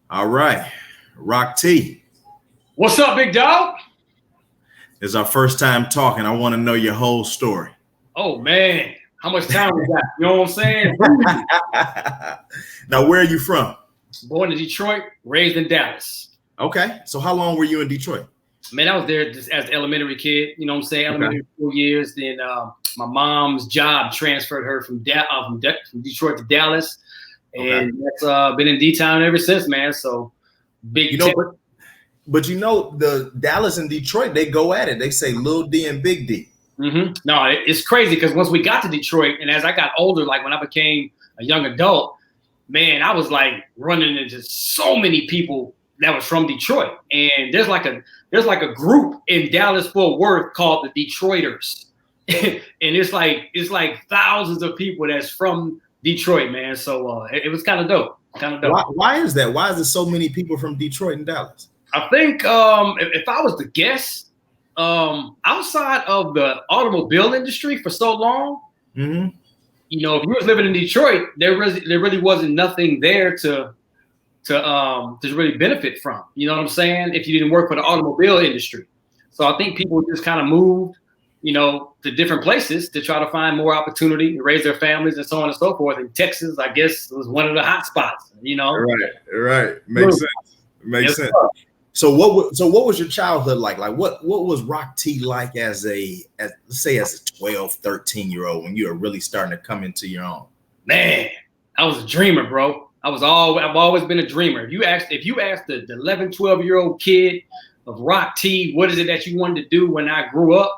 All right. Rock T. What's up, big dog? It's our first time talking. I want to know your whole story. Oh, man. How much time we got? You know what I'm saying? Now, where are you from? Born in Detroit, raised in Dallas. Okay. So how long were you in Detroit? Man, I was there just as an elementary kid. You know what I'm saying? Elementary 4 years. Then my mom's job transferred her from Detroit to Dallas. And that's been in D-Town ever since, man. So big. But you know, the Dallas and Detroit, they go at it. They say Lil D and Big D. Mm-hmm. No, it's crazy because once we got to Detroit, and as I got older, like when I became a young adult, man, I was like running into so many people that was from Detroit. And there's like a group in Dallas Fort Worth called the Detroiters, and it's like thousands of people that's from Detroit, man. So it was kind of dope. Why is that? Why is there so many people from Detroit and Dallas? I think if I was to guess, outside of the automobile industry for so long, mm-hmm. You know, if you was living in Detroit, there really wasn't nothing there to really benefit from. You know what I'm saying? If you didn't work for the automobile industry, so I think people just kind of moved, you know, to different places to try to find more opportunity to raise their families and so on and so forth. And Texas, I guess, was one of the hot spots. You know, right, makes sense. Makes sense. So what was your childhood like? Like what was Rock T like as let's say as a 12, 13-year-old when you were really starting to come into your own? Man, I was a dreamer, bro. I've always been a dreamer. If you asked the 11, 12-year-old kid of Rock T, what is it that you wanted to do when I grew up?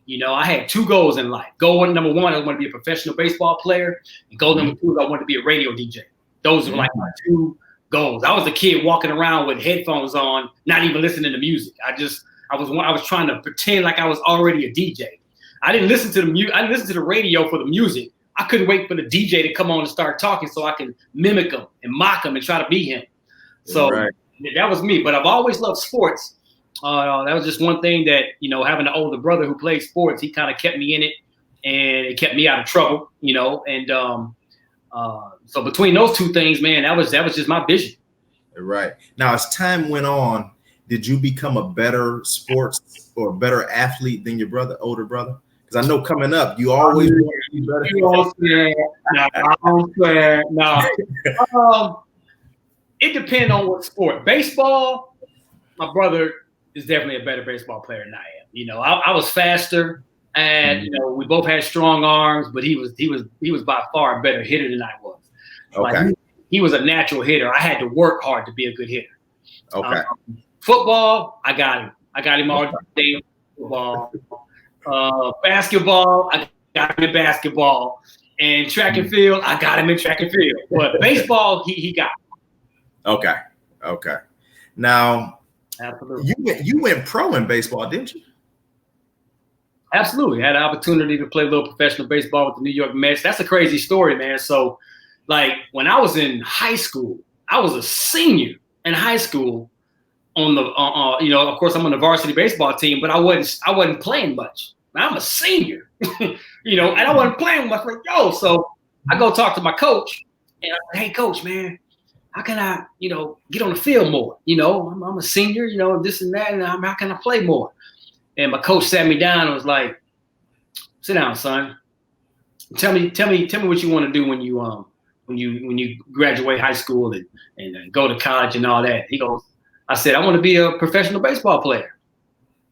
You know, I had two goals in life. Goal number one, I wanted to be a professional baseball player. And goal number two, I wanted to be a radio DJ. Those were like my two goals. I was a kid walking around with headphones on, not even listening to music. I was trying to pretend like I was already a DJ. I didn't listen to the radio for the music. I couldn't wait for the DJ to come on and start talking so I can mimic him and mock him and try to be him. So That was me. But I've always loved sports. That was just one thing that, you know, having an older brother who played sports, he kind of kept me in it, and it kept me out of trouble, you know. And so between those two things, man, that was just my vision. Right. Now, as time went on, did you become a better sports or a better athlete than your older brother? Because I know coming up, you always want to be better. No. It depends on what sport. Baseball, my brother is definitely a better baseball player than I am. You know, I was faster, and you know, we both had strong arms, but he was by far a better hitter than I was. Okay. Like, he was a natural hitter. I had to work hard to be a good hitter. Okay. Football, I got him. I got him all day. Football. Basketball, I got him in basketball. And track and field, I got him in track and field. But baseball, he got him. Okay. Now, absolutely. You went pro in baseball, didn't you? Absolutely. I had an opportunity to play a little professional baseball with the New York Mets. That's a crazy story, man. So, like, when I was in high school, I was a senior in high school on the, you know, of course, I'm on the varsity baseball team, but I wasn't playing much. I'm a senior, you know, and I wasn't playing much. Like, so I go talk to my coach, and I'm like, hey, coach, man, how can I, you know, get on the field more? You know, I'm a senior, you know, this and that, and how can I play more? And my coach sat me down and was like, sit down, son. Tell me what you want to do when you graduate high school and go to college and all that. He goes, I said, I want to be a professional baseball player.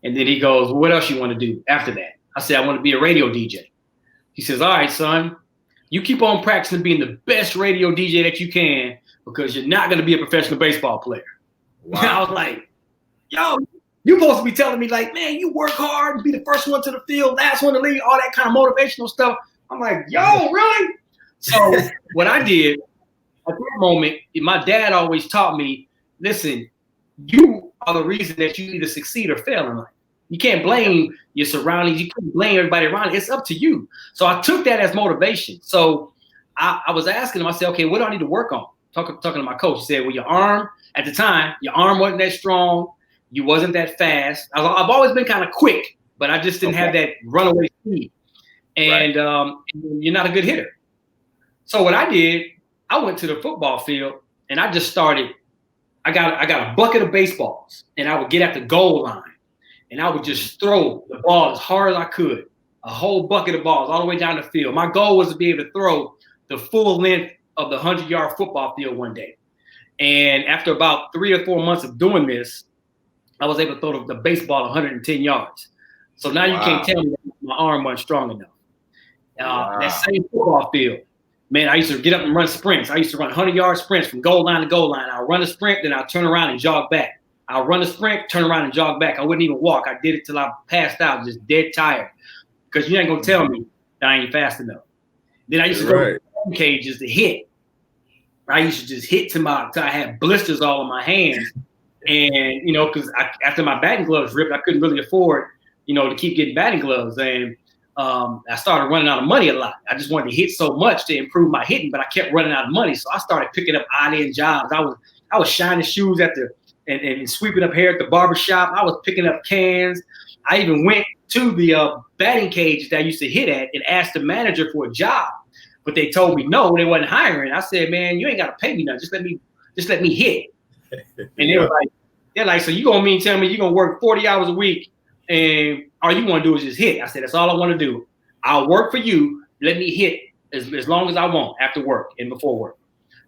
And then he goes, well, what else you want to do after that? I said, I want to be a radio DJ. He says, all right, son, you keep on practicing being the best radio DJ that you can, because you're not going to be a professional baseball player. Wow. I was like, yo, you're supposed to be telling me, like, man, you work hard, be the first one to the field, last one to leave, all that kind of motivational stuff. I'm like, yo, really? So what I did at that moment, my dad always taught me, listen, you are the reason that you either succeed or fail in life. You can't blame your surroundings. You can't blame everybody around you. It's up to you. So I took that as motivation. So I was asking him, I said, okay, what do I need to work on? Talking to my coach. He said, well, your arm, at the time, your arm wasn't that strong. You wasn't that fast. I've always been kind of quick, but I just didn't have that runaway speed. And you're not a good hitter. So what I did, I went to the football field and I just started I got a bucket of baseballs, and I would get at the goal line, and I would just throw the ball as hard as I could, a whole bucket of balls all the way down the field. My goal was to be able to throw the full length of the 100-yard football field one day. And after about 3 or 4 months of doing this, I was able to throw the baseball 110 yards. So now you can't tell me that my arm wasn't strong enough. That same football field, man, I used to get up and run sprints. I used to run 100-yard sprints from goal line to goal line. I'll run a sprint, then I'll turn around and jog back. I'll run a sprint, turn around and jog back. I wouldn't even walk. I did it till I passed out, just dead tired. Because you ain't going to tell me that I ain't fast enough. Then I used to go to the cages to hit. I used to just hit till I had blisters all on my hands. And, you know, because after my batting gloves ripped, I couldn't really afford, you know, to keep getting batting gloves. And I started running out of money a lot. I just wanted to hit so much to improve my hitting, but I kept running out of money. So I started picking up odd-end jobs. I was shining shoes and sweeping up hair at the barbershop. I was picking up cans. I even went to the batting cage that I used to hit at and asked the manager for a job. But they told me no, they wasn't hiring. I said, man, you ain't got to pay me nothing. Just let me hit. And they're like, so you gonna mean tell me you're gonna work 40 hours a week and all you want to do is just hit? I said, that's all I want to do. I'll work for you. Let me hit as long as I want after work and before work.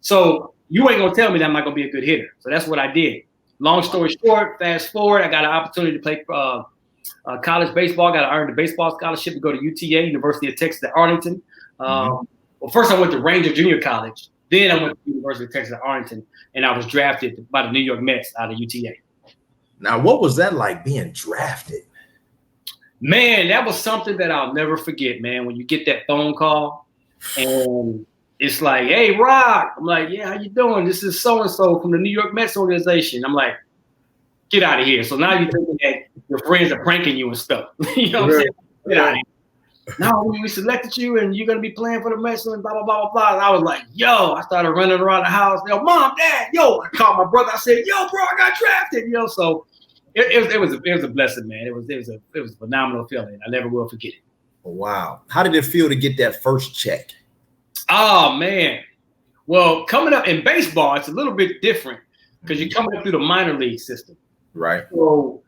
So you ain't gonna tell me that I'm not gonna be a good hitter. So that's what I did. Long story short, fast forward, I got an opportunity to play college baseball. Got to earn the baseball scholarship to go to UTA, University of Texas at Arlington. Well, first I went to Ranger Junior College. Then I went to the University of Texas at Arlington, and I was drafted by the New York Mets out of UTA. Now, what was that like being drafted? Man, that was something that I'll never forget, man. When you get that phone call and it's like, hey, Rock. I'm like, yeah, how you doing? This is so-and-so from the New York Mets organization. I'm like, get out of here. So now you're thinking that your friends are pranking you and stuff. You know what I'm saying? Get out of here. No, we selected you and you're going to be playing for the Mets and blah, blah, blah, blah, blah. And I was like, yo, I started running around the house. Yo, Mom, Dad, yo. I called my brother. I said, yo, bro, I got drafted. You know, so it was a blessing, man. It was a phenomenal feeling. I never will forget it. Wow. How did it feel to get that first check? Oh, man. Well, coming up in baseball, it's a little bit different because you're coming up through the minor league system. Right. So,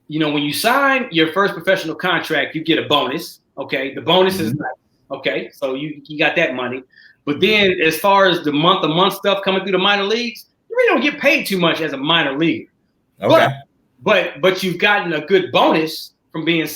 you know, when you sign your first professional contract, you get a bonus. Okay. The bonus is nice. Okay. So you got that money. But then as far as the month-to-month stuff coming through the minor leagues, you really don't get paid too much as a minor leaguer. Okay. But you've gotten a good bonus from being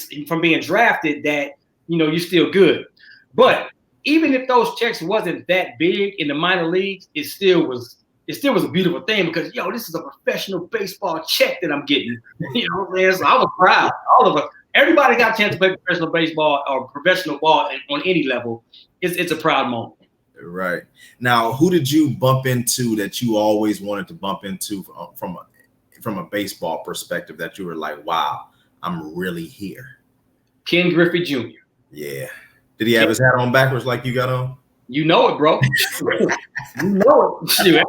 drafted that, you know, you're still good. But even if those checks wasn't that big in the minor leagues, it still was a beautiful thing because, yo, this is a professional baseball check that I'm getting. You know what I'm saying? So I was proud. All of us, everybody got a chance to play professional baseball or professional ball on any level. It's a proud moment. Right. Now, who did you bump into that you always wanted to bump into from a baseball perspective that you were like, wow, I'm really here? Ken Griffey Jr. Yeah. Did he have his hat on backwards like you got on? You know it, bro. You know it.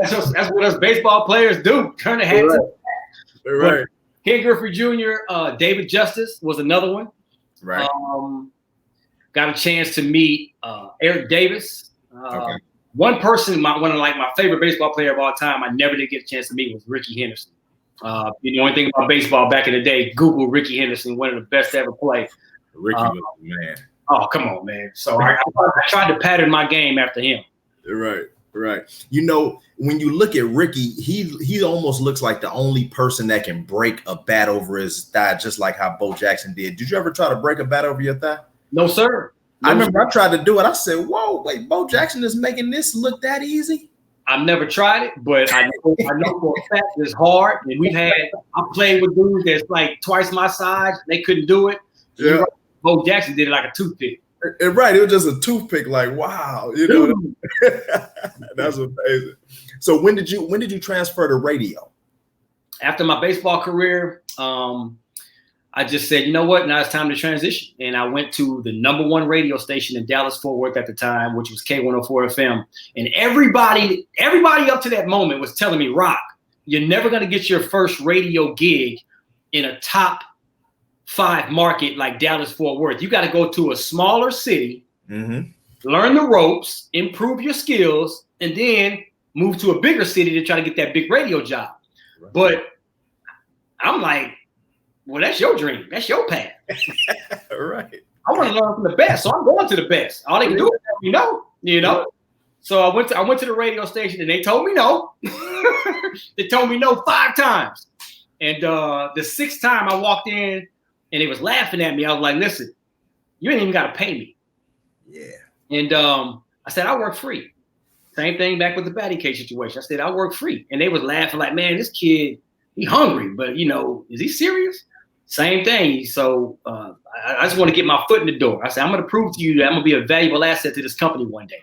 That's what us baseball players do. Turn the hats. Right. Ken Griffey Jr., David Justice was another one. Right. Got a chance to meet Eric Davis. One person, one of my favorite baseball player of all time, I never did get a chance to meet was Rickey Henderson. You know anything about baseball back in the day? Google Rickey Henderson, one of the best to ever play. Rickey was the man. Oh, come on, man. So I tried to pattern my game after him. Right. You know, when you look at Rickey, he almost looks like the only person that can break a bat over his thigh, just like how Bo Jackson did. Did you ever try to break a bat over your thigh? No, sir. I remember I tried to do it. I said, whoa, wait, Bo Jackson is making this look that easy? I've never tried it, but I know for a fact it's hard. And I played with dudes that's like twice my size. They couldn't do it. Yeah. Bo Jackson did it like a toothpick. Right. It was just a toothpick, like, wow. You know, that's amazing. So when did you transfer to radio? After my baseball career, I just said, you know what? Now it's time to transition. And I went to the #1 radio station in Dallas-Fort Worth at the time, which was K104 FM. And everybody up to that moment was telling me, Rock, you're never going to get your first radio gig in a top 5 market like Dallas-Fort Worth. You got to go to a smaller city, learn the ropes, improve your skills, and then move to a bigger city to try to get that big radio job. Right. But I'm like, well, that's your dream. That's your path. Right. I want to learn from the best, so I'm going to the best. All they can do is tell me no, you know. So I went to the radio station, and they told me no. They told me no 5 times, and the 6th time I walked in, and they was laughing at me. I was like, "Listen, you ain't even got to pay me." Yeah. And I said, "I work free." Same thing back with the Batty Cake situation. I said, "I work free," and they was laughing like, "Man, this kid, he hungry, but you know, is he serious?" Same thing. So I just want to get my foot in the door. I said, I'm going to prove to you that I'm going to be a valuable asset to this company one day.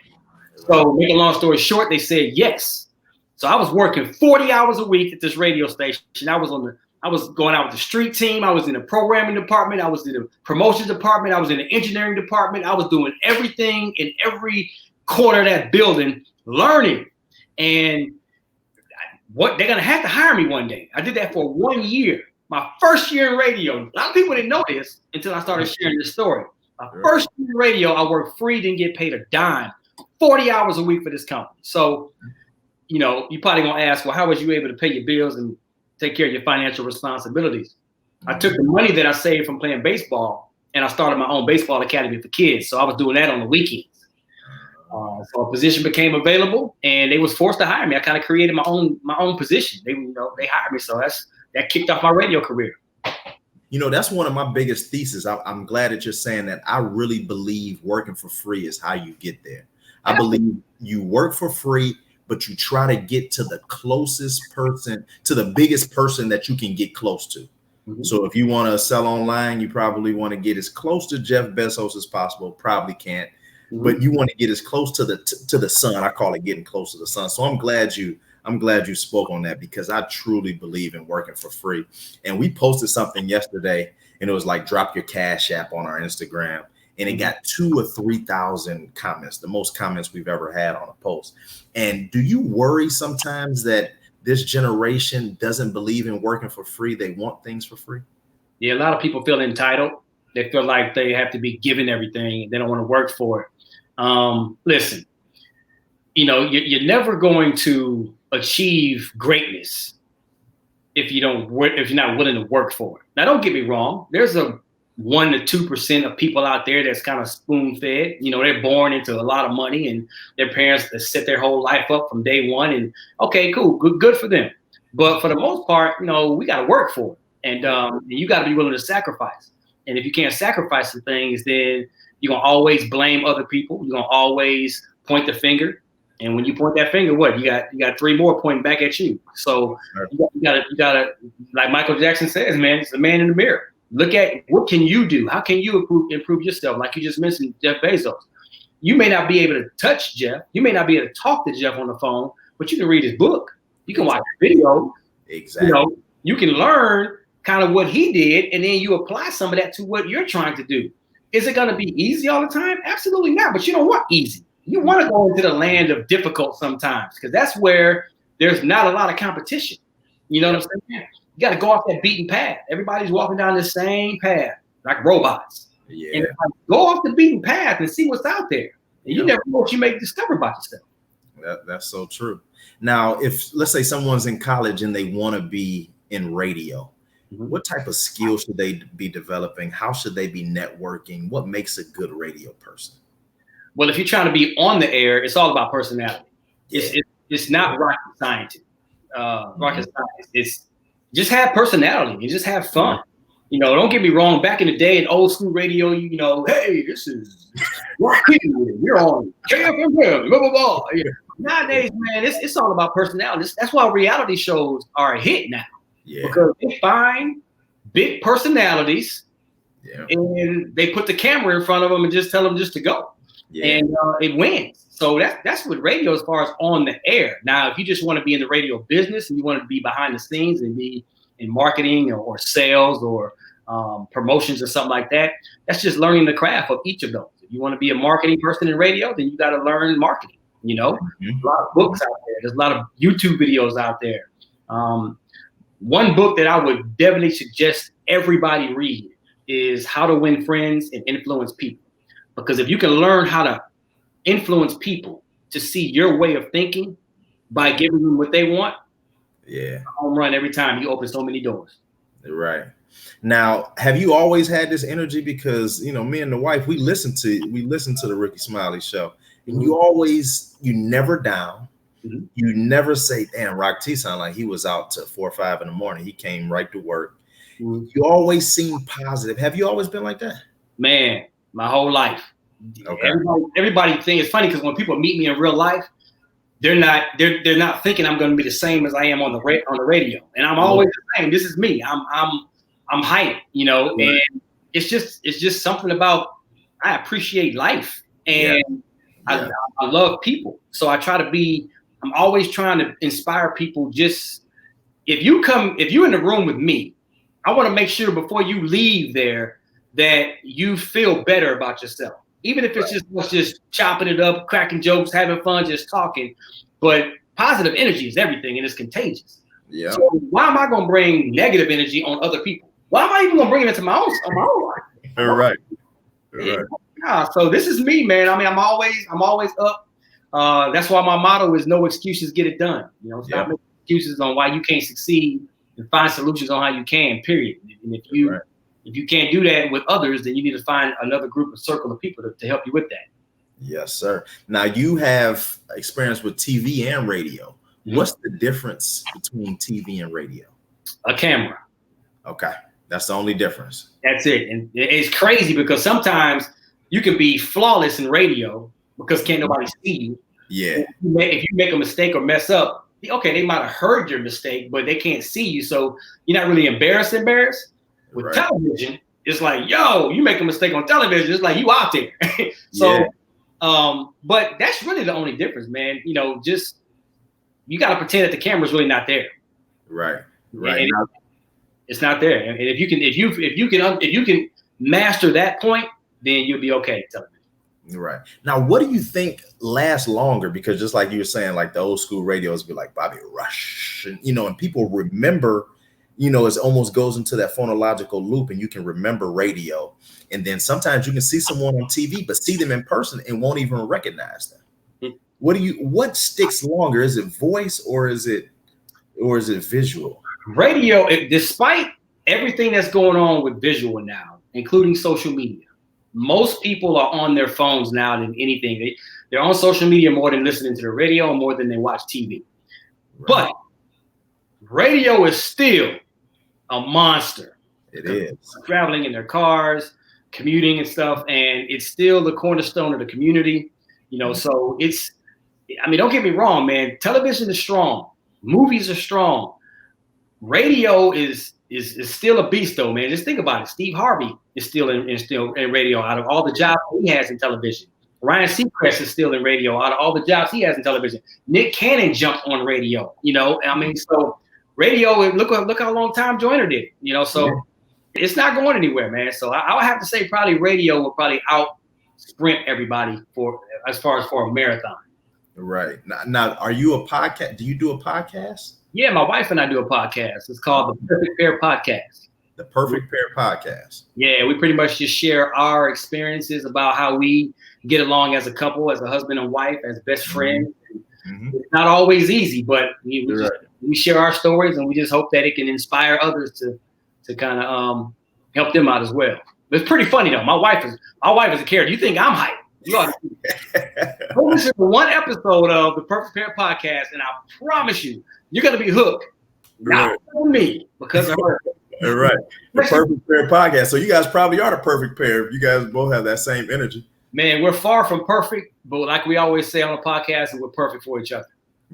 So make a long story short, they said yes. So I was working 40 hours a week at this radio station. I was going out with the street team. I was in the programming department. I was in the promotions department. I was in the engineering department. I was doing everything in every corner of that building, learning. And what they're going to have to hire me one day. I did that for 1 year. My first year in radio, a lot of people didn't know this until I started sharing this story. My first year in radio, I worked free, didn't get paid a dime, 40 hours a week for this company. So, you know, you probably gonna ask, well, how was you able to pay your bills and take care of your financial responsibilities? I took the money that I saved from playing baseball and I started my own baseball academy for kids. So I was doing that on the weekends. So a position became available and they was forced to hire me. I kind of created my own position. They hired me. So that kicked off my radio career. You know, that's one of my biggest theses. I'm glad that you're saying that. I really believe working for free is how you get there. I believe you work for free, but you try to get to the closest person, to the biggest person that you can get close to. Mm-hmm. So if you want to sell online, you probably want to get as close to Jeff Bezos as possible. Probably can't, but you want to get as close to the sun. I call it getting close to the sun. So I'm glad you spoke on that because I truly believe in working for free. And we posted something yesterday and it was like, drop your Cash App on our Instagram. And it got 2,000 or 3,000 comments, the most comments we've ever had on a post. And do you worry sometimes that this generation doesn't believe in working for free? They want things for free. Yeah, a lot of people feel entitled. They feel like they have to be given everything. They don't want to work for it. Listen, you know, you're never going to achieve greatness if you're not willing to work for it. Now, don't get me wrong. There's a 1 to 2% of people out there that's kind of spoon fed. You know, they're born into a lot of money and their parents that set their whole life up from day one. And okay, cool, good for them. But for the most part, you know, we got to work for it, and you got to be willing to sacrifice. And if you can't sacrifice some things, then you're gonna always blame other people. You're gonna always point the finger. And when you point that finger, what you got 3 more pointing back at you. So you gotta, like Michael Jackson says, man, it's the man in the mirror. Look at what can you do? How can you improve yourself? Like you just mentioned, Jeff Bezos. You may not be able to touch Jeff. You may not be able to talk to Jeff on the phone, but you can read his book. You can watch a video. Exactly. You know, you can learn kind of what he did, and then you apply some of that to what you're trying to do. Is it going to be easy all the time? Absolutely not. But you don't want easy. You want to go into the land of difficult sometimes because that's where there's not a lot of competition. You know what I'm saying? You got to go off that beaten path. Everybody's walking down the same path like robots. Yeah. And go off the beaten path and see what's out there. And you never know what you may discover about yourself. That's so true. Now, if let's say someone's in college and they want to be in radio, what type of skills should they be developing? How should they be networking? What makes a good radio person? Well, if you're trying to be on the air, it's all about personality. It's not rocket science. Rocket science. It's just have personality and just have fun. You know, don't get me wrong. Back in the day in old school radio, you know, hey, this is Rickey. You're on KFMM, blah, blah, blah. Nowadays, man, it's all about personality. That's why reality shows are a hit now. Yeah. Because they find big personalities and they put the camera in front of them and just tell them just to go. Yeah. And it wins. So that's what radio as far as on the air. Now, if you just want to be in the radio business and you want to be behind the scenes and be in marketing or sales or promotions or something like that, that's just learning the craft of each of those. If you want to be a marketing person in radio, then you got to learn marketing. You know, a lot of books out there. There's a lot of YouTube videos out there. One book that I would definitely suggest everybody read is How to Win Friends and Influence People. Because if you can learn how to influence people to see your way of thinking, by giving them what they want. Yeah. Home run every time. You open so many doors. Right. Now, have you always had this energy? Because, you know, me and the wife, we listen to the Rickey Smiley Show, and you never down. Mm-hmm. You never say, damn, Rock T sound like he was out till 4 or 5 in the morning. He came right to work. Mm-hmm. You always seem positive. Have you always been like that? Man, my whole life. Okay. Everybody think it's funny because when people meet me in real life, they're not thinking I'm going to be the same as I am on the radio, and I'm always the same. This is me. I'm hyped, you know, and it's just something about I appreciate life, and I love people, so I try to be. I'm always trying to inspire people. Just if you're in the room with me, I want to make sure before you leave there that you feel better about yourself. Even if it's just chopping it up, cracking jokes, having fun, just talking. But positive energy is everything, and it's contagious. Yeah. So why am I going to bring negative energy on other people? Why am I even going to bring it into my own life? All right. Yeah. So this is me, man. I mean, I'm always up. That's why my motto is no excuses, get it done. You know, stop making excuses on why you can't succeed and find solutions on how you can. Period. And if you can't do that with others, then you need to find another group, a circle of people to help you with that. Yes, sir. Now you have experience with TV and radio. Mm-hmm. What's the difference between TV and radio? A camera. Okay. That's the only difference. That's it. And it's crazy because sometimes you can be flawless in radio because can't nobody see you. Yeah. If you make a mistake or mess up, okay, they might have heard your mistake, but they can't see you. So you're not really embarrassed. With television, it's like, yo, you make a mistake on television, it's like you out there. So, but that's really the only difference, man. You know, just you got to pretend that the camera's really not there. Right. It's not there. And if you can master that point, then you'll be okay. Television. Right. Now, what do you think lasts longer? Because just like you were saying, like the old school radios be like Bobby Rush, and you know, and people remember. You know, it almost goes into that phonological loop, and you can remember radio. And then sometimes you can see someone on TV, but see them in person and won't even recognize them. Mm-hmm. What sticks longer? Is it voice or is it visual? Radio, despite everything that's going on with visual now, including social media, most people are on their phones now than anything. They're on social media more than listening to the radio or more than they watch TV. Right. But radio is still a monster. It is. Traveling in their cars, commuting and stuff, and it's still the cornerstone of the community. You know, so don't get me wrong, man. Television is strong. Movies are strong. Radio is still a beast, though, man. Just think about it. Steve Harvey is still in radio out of all the jobs he has in television. Ryan Seacrest is still in radio out of all the jobs he has in television. Nick Cannon jumped on radio. You know, I mean, so. Radio, look how long Tom Joyner did, you know, so it's not going anywhere, man. So I would have to say probably radio will probably out sprint everybody as far as a marathon. Right. Now, are you a podcast? Do you do a podcast? Yeah, my wife and I do a podcast. It's called The Perfect Pair Podcast. The Perfect Pair Podcast. Yeah, we pretty much just share our experiences about how we get along as a couple, as a husband and wife, as best friends. Mm-hmm. It's not always easy, but we share our stories, and we just hope that it can inspire others to kind of help them out as well. It's pretty funny though. My wife is a character. You think I'm hyped? You ought to listen to one episode of the Perfect Pair Podcast, and I promise you're gonna be hooked. Not for me, because of her. All right. The Perfect Pair Podcast. So you guys probably are the perfect pair if you guys both have that same energy. Man, we're far from perfect, but like we always say on the podcast, we're perfect for each other.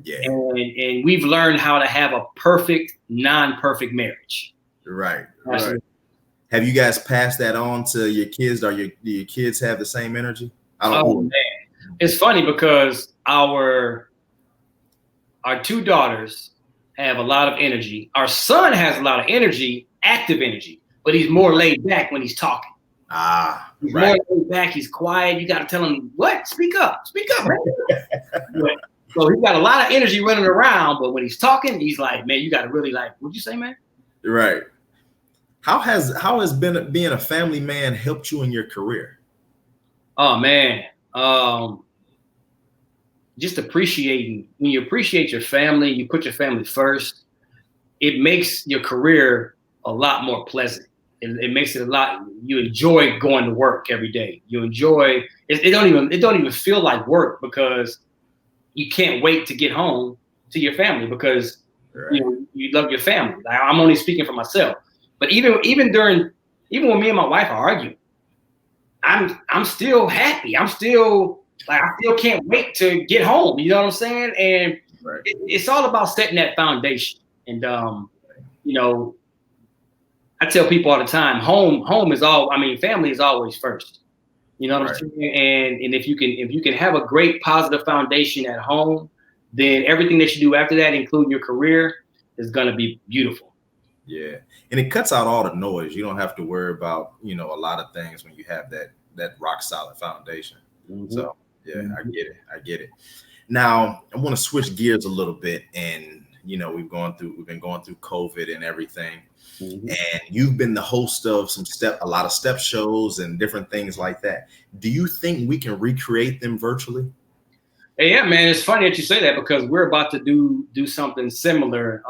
Yeah. And we've learned how to have a perfect, non-perfect marriage. Right. Right. Have you guys passed that on to your kids? Do your kids have the same energy? Man. It's funny because our two daughters have a lot of energy. Our son has a lot of energy, active energy, but he's more laid back when he's talking. He's more laid back. He's quiet. You got to tell him, what? Speak up, man. So he's got a lot of energy running around, but when he's talking, he's like, man, you got to really what'd you say, man? Right. How has being a family man helped you in your career? Oh man. just appreciating, when you appreciate your family, you put your family first, it makes your career a lot more pleasant. It makes it a lot, you enjoy going to work every day. You enjoy, it don't even feel like work, because you can't wait to get home to your family, because you love your family. Like, I'm only speaking for myself, but even when me and my wife are arguing, I'm still happy. I'm still like, I still can't wait to get home. You know what I'm saying? And it's all about setting that foundation. And you know, I tell people all the time, home is all. I mean, family is always first. You know what I'm saying? And if you can have a great positive foundation at home, then everything that you do after that, including your career, is gonna be beautiful. Yeah, and it cuts out all the noise. You don't have to worry about, you know, a lot of things when you have that rock solid foundation. Mm-hmm. So yeah, I get it. Now I want to switch gears a little bit, and you know, we've been going through COVID and everything. Mm-hmm. And you've been the host of a lot of step shows and different things like that. Do you think we can recreate them virtually? Hey, yeah, man, it's funny that you say that, because we're about to do something similar.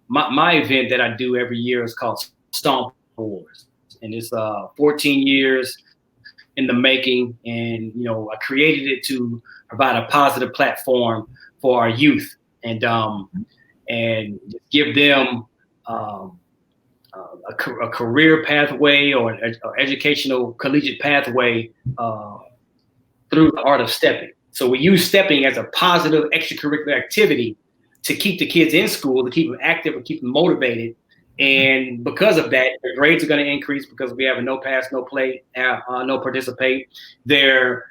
My event that I do every year is called Stomp Wars, and it's 14 years in the making. And you know, I created it to provide a positive platform for our youth, and give them a career pathway, or an educational collegiate pathway through the art of stepping. So we use stepping as a positive extracurricular activity to keep the kids in school, to keep them active and keep them motivated. And because of that, their grades are going to increase, because we have a no pass, no play, no participate. Their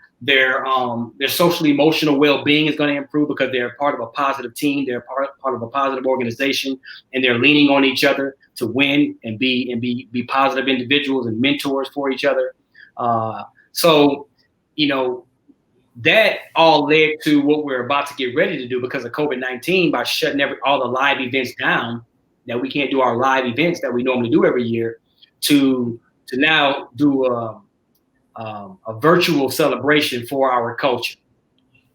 social emotional well-being is going to improve, because they're part of a positive team. They're part of a positive organization, and they're leaning on each other to win and be positive individuals and mentors for each other. So, you know, that all led to what we're about to get ready to do because of COVID-19, by shutting all the live events down. That we can't do our live events that we normally do every year, to now do a virtual celebration for our culture.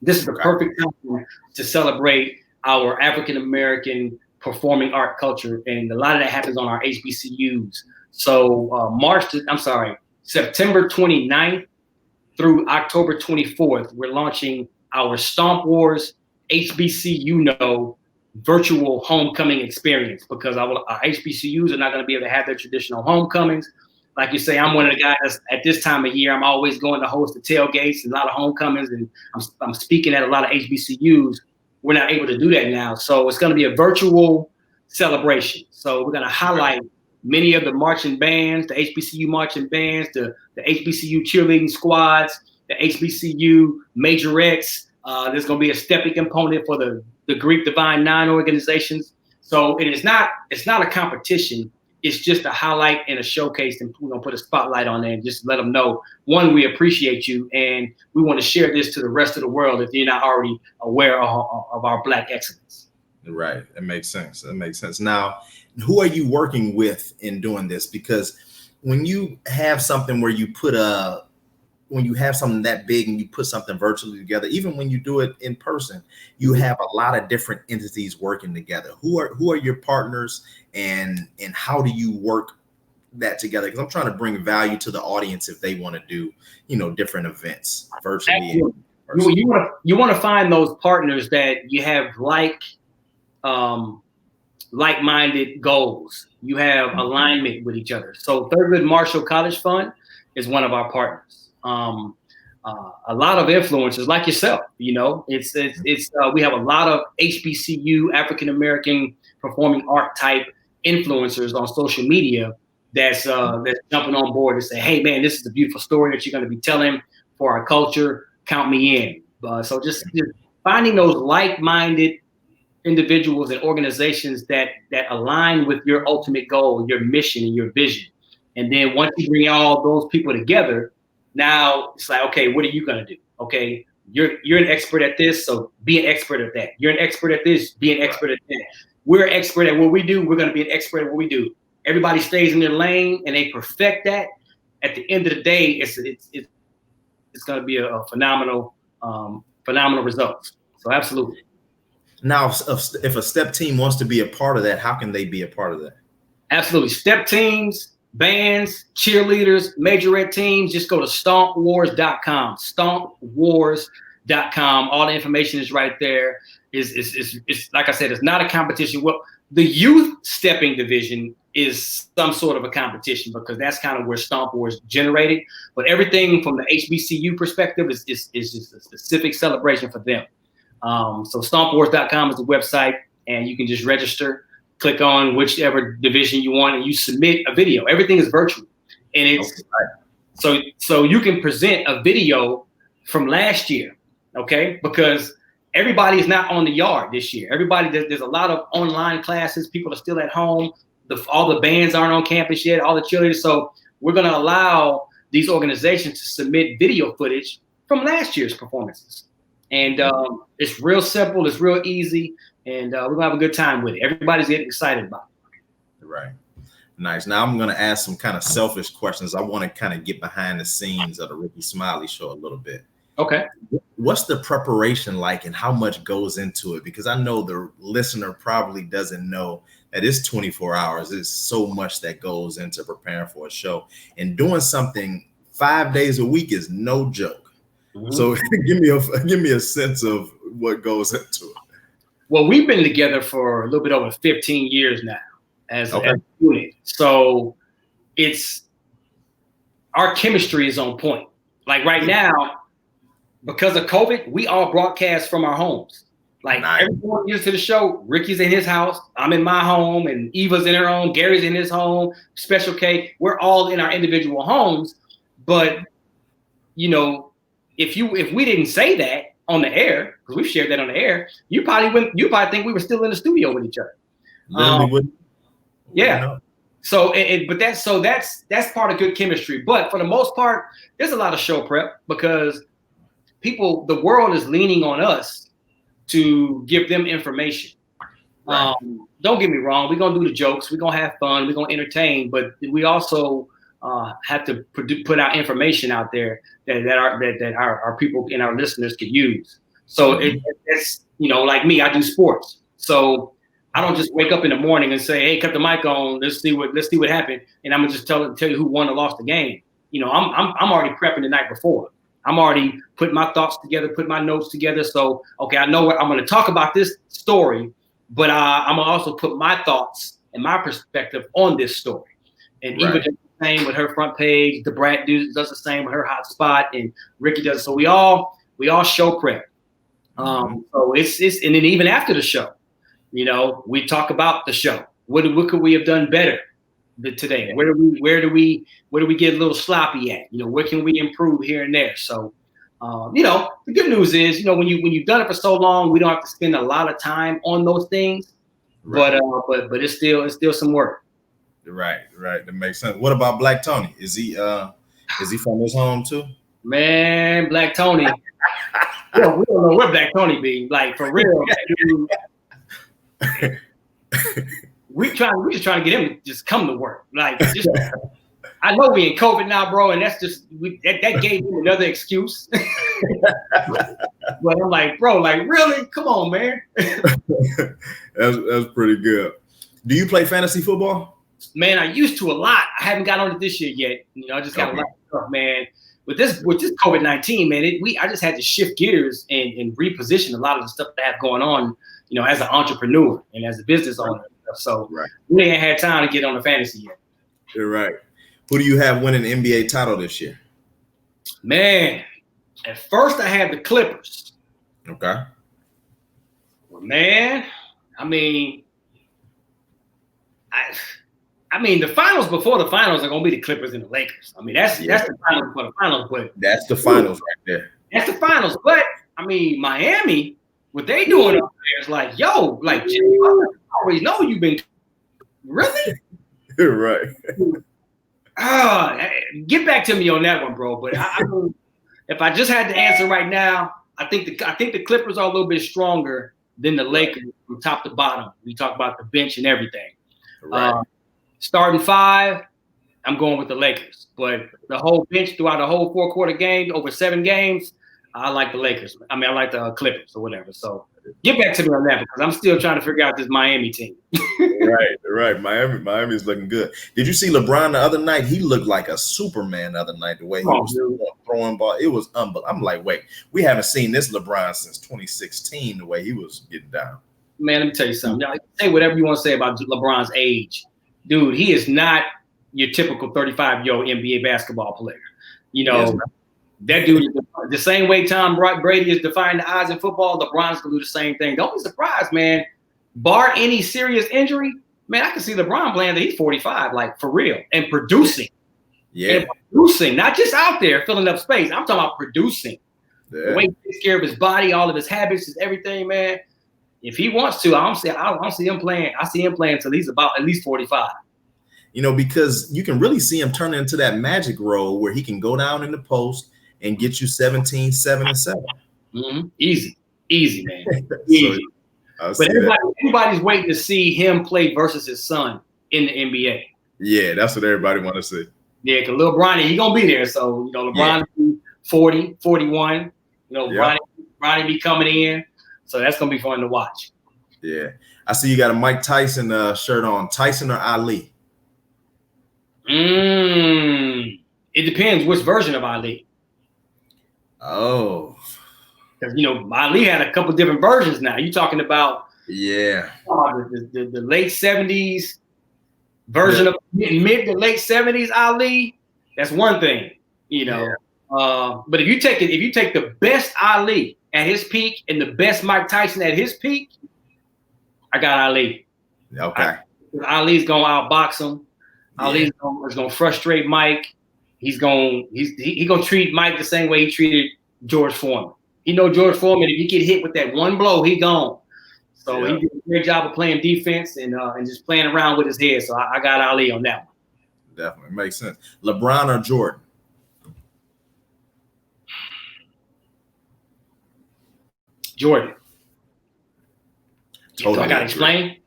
This is the perfect time to celebrate our African American performing art culture, and a lot of that happens on our HBCUs. So September 29th through October 24th, we're launching our Stomp Wars HBCU virtual homecoming experience, because our HBCUs are not going to be able to have their traditional homecomings. Like you say, I'm one of the guys at this time of year, I'm always going to host the tailgates and a lot of homecomings, and I'm speaking at a lot of HBCUs. We're not able to do that now. So it's going to be a virtual celebration. So we're going to highlight many of the marching bands, the HBCU marching bands, the HBCU cheerleading squads, the HBCU majorettes. There's going to be a stepping component for the Greek Divine Nine organizations. So it's not a competition. It's just a highlight and a showcase, and we're going to put a spotlight on there and just let them know, one, we appreciate you, and we want to share this to the rest of the world if you're not already aware of our Black excellence. Right. That makes sense. Now, who are you working with in doing this? Because when you have something where when you have something that big and you put something virtually together, even when you do it in person, you have a lot of different entities working together. Who are your partners, and how do you work that together? Because I'm trying to bring value to the audience if they want to do, different events virtually. You want to find those partners that you have like-minded goals. You have alignment with each other. So Thurgood Marshall College Fund is one of our partners. A lot of influencers like yourself, we have a lot of HBCU African American performing art type influencers on social media that's jumping on board and say, hey man, this is a beautiful story that you're going to be telling for our culture. Count me in. So just finding those like-minded individuals and organizations that align with your ultimate goal, your mission, and your vision. And then once you bring all those people together, now it's like, okay, what are you going to do? Okay, you're an expert at this, so be an expert at that. You're an expert at this, be an expert at that. We're an expert at what we do. We're going to be an expert at what we do. Everybody stays in their lane and they perfect that. At the end of the day, it's going to be a phenomenal results. So absolutely. Now, if a step team wants to be a part of that, how can they be a part of that? Absolutely. Step teams, bands, cheerleaders, majorette teams, just go to stompwars.com. Stompwars.com. All the information is right there. It's like I said, it's not a competition. Well, the youth stepping division is some sort of a competition because that's kind of where Stomp Wars generated. But everything from the HBCU perspective is just a specific celebration for them. So stompwars.com is the website, and you can just register, click on whichever division you want, and you submit a video. Everything is virtual. And it's so you can present a video from last year, okay? Because everybody is not on the yard this year. There's a lot of online classes. People are still at home. All the bands aren't on campus yet, all the cheerleaders. So we're going to allow these organizations to submit video footage from last year's performances. And it's real simple. It's real easy. And we're going to have a good time with it. Everybody's getting excited about it. Right. Nice. Now I'm going to ask some kind of selfish questions. I want to kind of get behind the scenes of the Rickey Smiley Show a little bit. Okay. What's the preparation like and how much goes into it? Because I know the listener probably doesn't know that it's 24 hours. There's so much that goes into preparing for a show. And doing something 5 days a week is no joke. Mm-hmm. So give me a sense of what goes into it. Well, we've been together for a little bit over 15 years now as a unit. So our chemistry is on point. Like right now, because of COVID, we all broadcast from our homes. Like everyone gets to the show, Ricky's in his house, I'm in my home, and Eva's in her own, Gary's in his home, Special K, we're all in our individual homes. But you know, if we didn't say that on the air, because we've shared that on the air, you probably think we were still in the studio with each other. Yeah. So that's part of good chemistry. But for the most part, there's a lot of show prep because the world is leaning on us to give them information. Right. Don't get me wrong. We're going to do the jokes. We're going to have fun. We're going to entertain. But we also have to put out information out there that our people and our listeners can use. So it's, you know, like me, I do sports. So I don't just wake up in the morning and say, hey, cut the mic on. Let's see what happened. And I'm going to just tell you who won or lost the game. You know, I'm already prepping the night before. I'm already putting my thoughts together, putting my notes together. So, okay, I know what I'm going to talk about this story, but I'm going to also put my thoughts and my perspective on this story. And Eva does the same with her front page. The Brat does the same with her hot spot, and Ricky does. So we all show prep. So it's and then even after the show, you know, we talk about the show. What could we have done better today? Where do we get a little sloppy at? You know, where can we improve here and there? So, you know, the good news is, you know, when you've done it for so long, we don't have to spend a lot of time on those things. Right. But it's still some work. Right. That makes sense. What about Black Tony? Is he from his home too? Man, Black Tony. We don't know where Black Tony be. Like for real. We just trying to get him to just come to work. Like, I know we in COVID now, bro, and that's just that gave him another excuse. But I'm like, bro, like really? Come on, man. That's pretty good. Do you play fantasy football? Man, I used to a lot. I haven't got on it this year yet. You know, I just got a lot of stuff, man. With this COVID-19, man, I just had to shift gears and reposition a lot of the stuff that I have going on, you know, as an entrepreneur and as a business owner. So we ain't had time to get on the fantasy yet. You're right. Who do you have winning the NBA title this year? Man, at first I had the Clippers. Okay. Well, man, I mean, the finals before the finals are gonna be the Clippers and the Lakers. I mean, that's the finals before the finals, but that's the finals right there. That's the finals. But I mean, Miami, what they doing up there is like, yo, like Jimmy Butler, I already know you've been really right. Get back to me on that one, bro. But I mean, if I just had to answer right now, I think the Clippers are a little bit stronger than the Lakers from top to bottom. We talk about the bench and everything. Right. Starting five, I'm going with the Lakers. But the whole bench throughout the whole 4-quarter game, over 7 games, I like the Lakers. I mean, I like the Clippers or whatever. So get back to me on that because I'm still trying to figure out this Miami team. Right. Miami's looking good. Did you see LeBron the other night? He looked like a Superman the other night. The way he was throwing ball, it was unbelievable. I'm like, wait, we haven't seen this LeBron since 2016. The way he was getting down. Man, let me tell you something. Y'all say whatever you want to say about LeBron's age, dude. He is not your typical 35-year-old NBA basketball player. You know. Yes, that dude, the same way Tom Brady is defying the odds in football, LeBron's gonna do the same thing. Don't be surprised, man. Bar any serious injury, man, I can see LeBron playing that he's 45, like for real, and producing. Yeah. And producing, not just out there filling up space. I'm talking about producing. Yeah. The way he takes care of his body, all of his habits, his everything, man. If he wants to, I don't see him playing. I see him playing until he's about at least 45. You know, because you can really see him turn into that magic role where he can go down in the post and get you 17, 7, and 7. Mm-hmm. Easy, man. Easy. But everybody's waiting to see him play versus his son in the NBA. Yeah, that's what everybody want to see. Yeah, because Lil Bronny, he gonna be there. So LeBron be 40, 41. Bronny be coming in. So that's gonna be fun to watch. Yeah, I see you got a Mike Tyson shirt on. Tyson or Ali? It depends which version of Ali. Oh, because Ali had a couple different versions now. You talking about the late 70s version of mid to late 70s Ali. That's one thing, But if you take the best Ali at his peak and the best Mike Tyson at his peak, I got Ali. Okay. Ali's gonna outbox him. Yeah. Ali's gonna frustrate Mike. He's gonna treat Mike the same way he treated George Foreman. George Foreman, if he get hit with that one blow, he gone. So he did a great job of playing defense and just playing around with his head. So I got Ali on that one. Definitely makes sense. LeBron or Jordan? Jordan. Totally. So I gotta explain.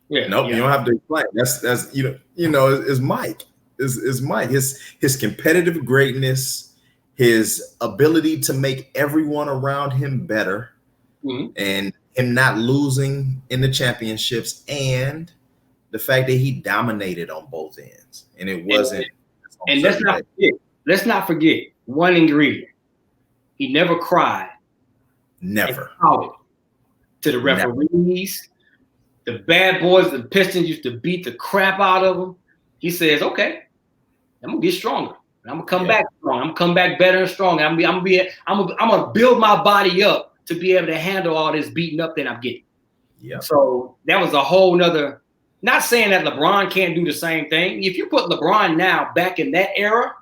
Yeah. Nope, you don't have to explain. That's it's Mike. Is Mike. His competitive greatness, his ability to make everyone around him better, and him not losing in the championships, and the fact that he dominated on both ends. And it wasn't. And let's not forget one ingredient. He never cried. Never. To the referees, the bad boys, the Pistons used to beat the crap out of him. He says, "Okay, I'm gonna get stronger. I'm gonna come back strong. I'm gonna come back better and stronger. I'm gonna build my body up to be able to handle all this beating up that I'm getting." Yeah. So that was a whole nother. Not saying that LeBron can't do the same thing. If you put LeBron now back in that era,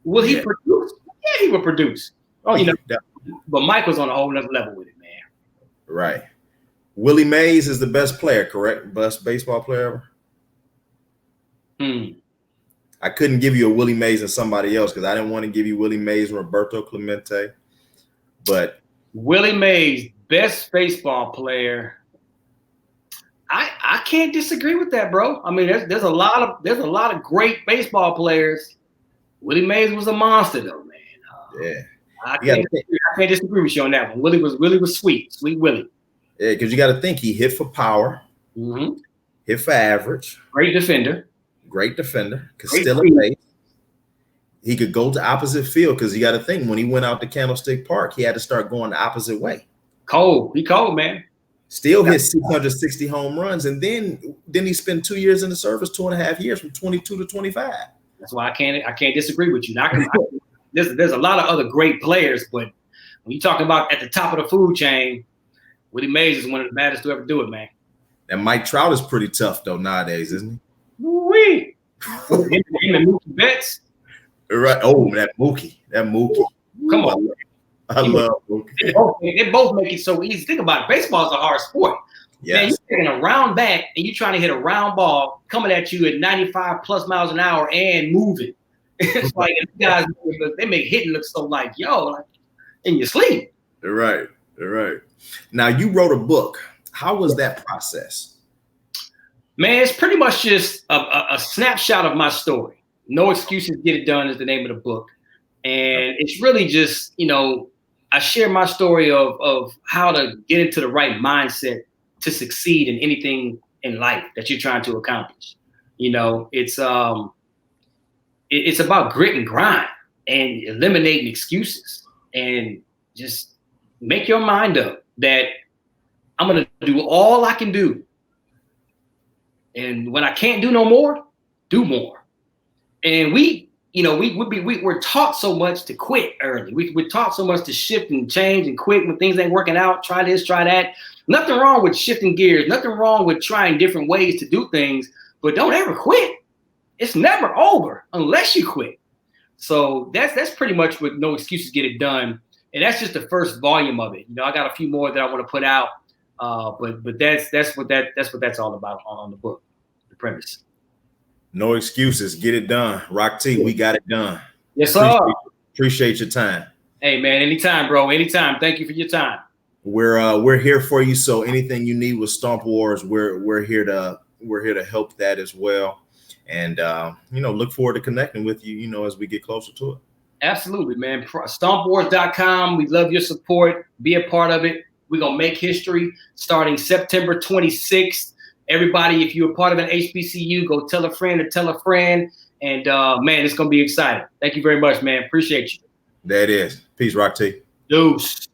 will he produce? Yeah, he will produce. But Mike was on a whole nother level with it, man. Right. Willie Mays is the best player, correct? Best baseball player ever? I couldn't give you a Willie Mays and somebody else because I didn't want to give you Willie Mays and Roberto Clemente. But Willie Mays, best baseball player. I can't disagree with that, bro. I mean, there's a lot of great baseball players. Willie Mays was a monster, though, man. I can't disagree with you on that one. Willie was sweet Willie. Yeah, because you got to think he hit for power, hit for average. Great defender. Could steal a base. He could go to opposite field because you got to think when he went out to Candlestick Park, he had to start going the opposite way. He cold, man. Still hit 660 home runs, and then he spent 2 years in the service, 2.5 years, from 22 to 25. That's why I can't disagree with you. Now, there's a lot of other great players, but when you're talking about at the top of the food chain, Willie Mays is one of the baddest to ever do it, man. And Mike Trout is pretty tough though nowadays, isn't he? Wee. Him and Mookie Betts. Right. Oh, that Mookie. Come on. I love Mookie. They both make it so easy. Think about it. Baseball is a hard sport. Yes. Man, you're taking a round bat and you're trying to hit a round ball coming at you at 95 plus miles an hour and moving. It's like guys, they make hitting look so like in your sleep. They're right. Now you wrote a book. How was that process? Man, it's pretty much just a snapshot of my story. No Excuses, Get It Done is the name of the book. And it's really just, I share my story of how to get into the right mindset to succeed in anything in life that you're trying to accomplish. You know, it's about grit and grind and eliminating excuses and just make your mind up that I'm going to do all I can do. And when I can't do no more, do more. And we're taught so much to quit early. We're taught so much to shift and change and quit when things ain't working out. Try this, try that. Nothing wrong with shifting gears. Nothing wrong with trying different ways to do things, but don't ever quit. It's never over unless you quit. So that's pretty much what No Excuses Get It Done. And that's just the first volume of it. You know, I got a few more that I want to put out. But that's what that's all about on the book, the premise. No excuses, get it done. Rock T, we got it done. Yes, sir. Appreciate your time. Hey man, anytime, bro. Anytime. Thank you for your time. We're here for you. So anything you need with Stomp Wars, we're here to help that as well. And look forward to connecting with you, as we get closer to it. Absolutely, man. StompWars.com. We love your support. Be a part of it. We're going to make history starting September 26th. Everybody, if you're a part of an HBCU, go tell a friend or tell a friend. And, man, it's going to be exciting. Thank you very much, man. Appreciate you. That is. Peace, Rock T. Deuce.